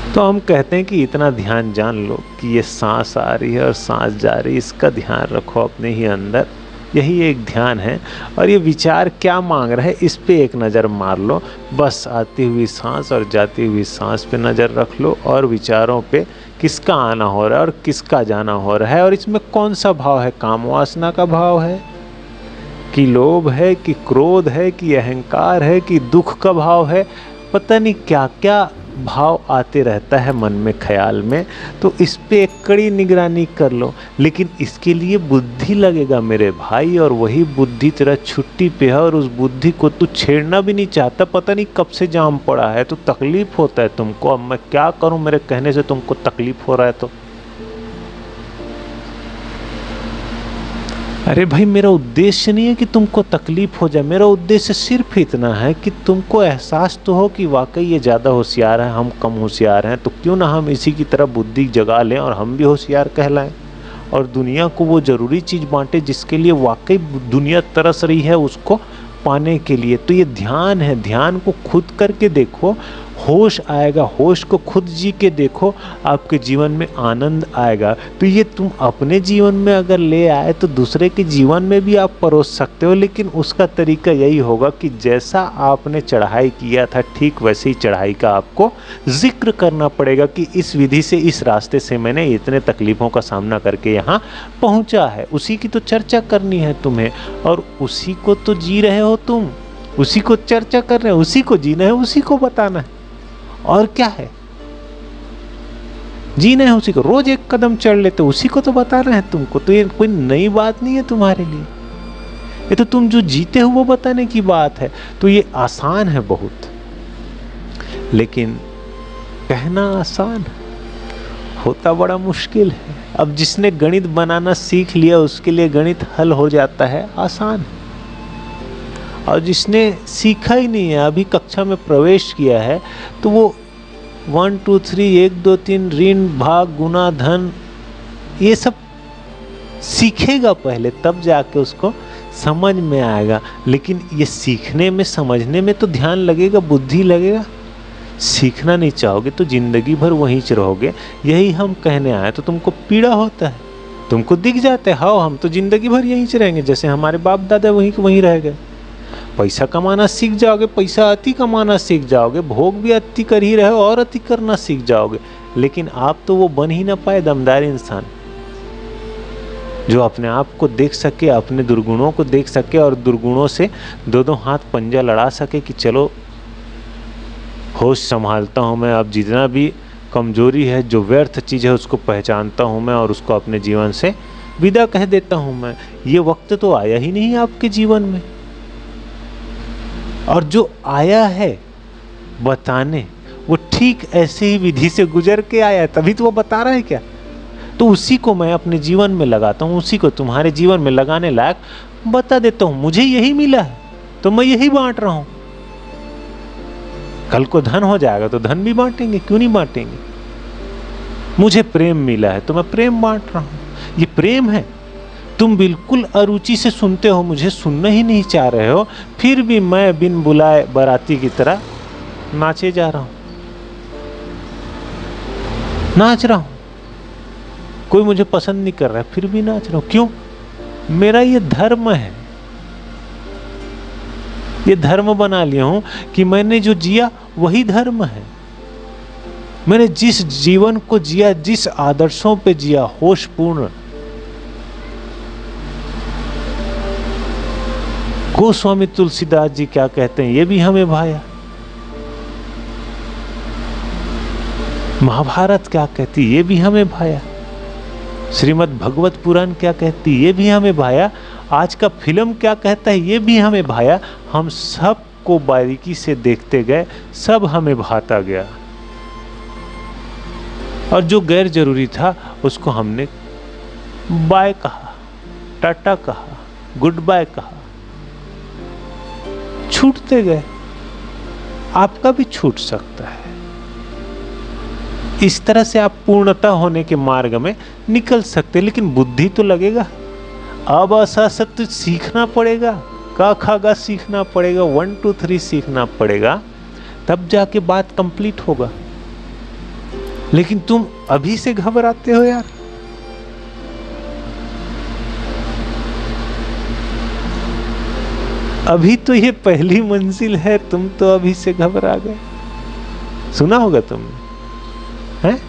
तो हम कहते हैं कि इतना ध्यान जान लो कि ये सांस आ रही है और सांस जा रही है, इसका ध्यान रखो अपने ही अंदर। यही एक ध्यान है। और ये विचार क्या मांग रहा है इस पे एक नज़र मार लो। बस आती हुई सांस और जाती हुई सांस पे नज़र रख लो, और विचारों पे किसका आना हो रहा है और किसका जाना हो रहा है, और इसमें कौन सा भाव है। काम वासना का भाव है कि लोभ है कि क्रोध है कि अहंकार है कि दुख का भाव है। पता नहीं क्या क्या भाव आते रहता है मन में, ख्याल में। तो इस पे एक कड़ी निगरानी कर लो। लेकिन इसके लिए बुद्धि लगेगा मेरे भाई, और वही बुद्धि तेरा छुट्टी पे है, और उस बुद्धि को तू छेड़ना भी नहीं चाहता। पता नहीं कब से जाम पड़ा है, तो तकलीफ होता है तुमको। अब मैं क्या करूं, मेरे कहने से तुमको तकलीफ हो रहा है तो। अरे भाई, मेरा उद्देश्य नहीं है कि तुमको तकलीफ हो जाए। मेरा उद्देश्य सिर्फ इतना है कि तुमको एहसास तो हो कि वाकई ये ज़्यादा होशियार है, हम कम होशियार हैं। तो क्यों ना हम इसी की तरह बुद्धि जगा लें और हम भी होशियार कहलाएं, और दुनिया को वो ज़रूरी चीज़ बांटे जिसके लिए वाकई दुनिया तरस रही है उसको पाने के लिए। तो ये ध्यान है। ध्यान को खुद करके देखो, होश आएगा। होश को खुद जी के देखो, आपके जीवन में आनंद आएगा। तो ये तुम अपने जीवन में अगर ले आए तो दूसरे के जीवन में भी आप परोस सकते हो। लेकिन उसका तरीका यही होगा कि जैसा आपने चढ़ाई किया था ठीक वैसे ही चढ़ाई का आपको जिक्र करना पड़ेगा कि इस विधि से, इस रास्ते से मैंने इतने तकलीफ़ों का सामना करके यहाँ पहुँचा है। उसी की तो चर्चा करनी है तुम्हें, और उसी को तो जी रहे हो तुम। उसी को चर्चा कर रहे हो, उसी को जीना है, उसी को बताना है। और क्या है, जीना है उसी को। रोज एक कदम चढ़ लेते, उसी को तो बता रहे हैं तुमको। तो ये कोई नई बात नहीं है तुम्हारे लिए, ये तो तुम जो जीते हो वो बताने की बात है। तो ये आसान है बहुत, लेकिन कहना आसान, होता बड़ा मुश्किल है। अब जिसने गणित बनाना सीख लिया उसके लिए गणित हल हो जाता है, आसान। और जिसने सीखा ही नहीं है, अभी कक्षा में प्रवेश किया है, तो वो 1 2 3 1 2 3 ऋण भाग गुना धन ये सब सीखेगा पहले, तब जाके उसको समझ में आएगा। लेकिन ये सीखने में, समझने में तो ध्यान लगेगा, बुद्धि लगेगा। सीखना नहीं चाहोगे तो जिंदगी भर वहीं च रहोगे। यही हम कहने आए। तो तुमको पीड़ा होता है, तुमको दिख जाता है, हाँ हम तो जिंदगी भर यहीं च रहेंगे, जैसे हमारे बाप दादा वहीं के वहीं रह गए। पैसा कमाना सीख जाओगे, पैसा अति कमाना सीख जाओगे, भोग भी अति कर ही रहे हो और अति करना सीख जाओगे। लेकिन आप तो वो बन ही ना पाए दमदार इंसान, जो अपने आप को देख सके, अपने दुर्गुणों को देख सके, और दुर्गुणों से दो हाथ पंजा लड़ा सके कि चलो होश संभालता हूँ मैं। अब जितना भी कमजोरी है, जो व्यर्थ चीज़ है, उसको पहचानता हूँ मैं, और उसको अपने जीवन से विदा कह देता हूँ मैं। ये वक्त तो आया ही नहीं आपके जीवन में, और जो आया है बताने, वो ठीक ऐसे ही विधि से गुजर के आया है, तभी तो वो बता रहा है क्या। तो उसी को मैं अपने जीवन में लगाता हूँ, उसी को तुम्हारे जीवन में लगाने लायक बता देता हूँ। मुझे यही मिला है तो मैं यही बांट रहा हूँ। कल को धन हो जाएगा तो धन भी बांटेंगे, क्यों नहीं बांटेंगे। मुझे प्रेम मिला है तो मैं प्रेम बांट रहा हूँ। ये प्रेम है। तुम बिल्कुल अरुचि से सुनते हो, मुझे सुनना ही नहीं चाह रहे हो, फिर भी मैं बिन बुलाए बाराती की तरह नाचे जा रहा हूं, नाच रहा हूं। कोई मुझे पसंद नहीं कर रहा है, फिर भी नाच रहा हूं। क्यों? मेरा ये धर्म है। ये धर्म बना लिया हूं कि मैंने जो जिया वही धर्म है। मैंने जिस जीवन को जिया, जिस आदर्शों पे जिया, होशपूर्ण। गोस्वामी तुलसीदास जी क्या कहते हैं, ये भी हमें भाया। महाभारत क्या कहती, ये भी हमें भाया। श्रीमद् भगवत पुराण क्या कहती, ये भी हमें भाया। आज का फिल्म क्या कहता है, ये भी हमें भाया। हम सब को बारीकी से देखते गए, सब हमें भाता गया, और जो गैर जरूरी था उसको हमने बाय कहा, टाटा कहा, गुड बाय कहा, छूटते गए। आपका भी छूट सकता है। इस तरह से आप पूर्णता होने के मार्ग में निकल सकते। लेकिन बुद्धि तो लगेगा। अब ऐसा सत्य सीखना पड़ेगा, का खागा सीखना पड़ेगा, 1 2 3 सीखना पड़ेगा, तब जाके बात कंप्लीट होगा। लेकिन तुम अभी से घबराते हो यार। अभी तो ये पहली मंजिल है, तुम तो अभी से घबरा गए। सुना होगा तुमने, हैं?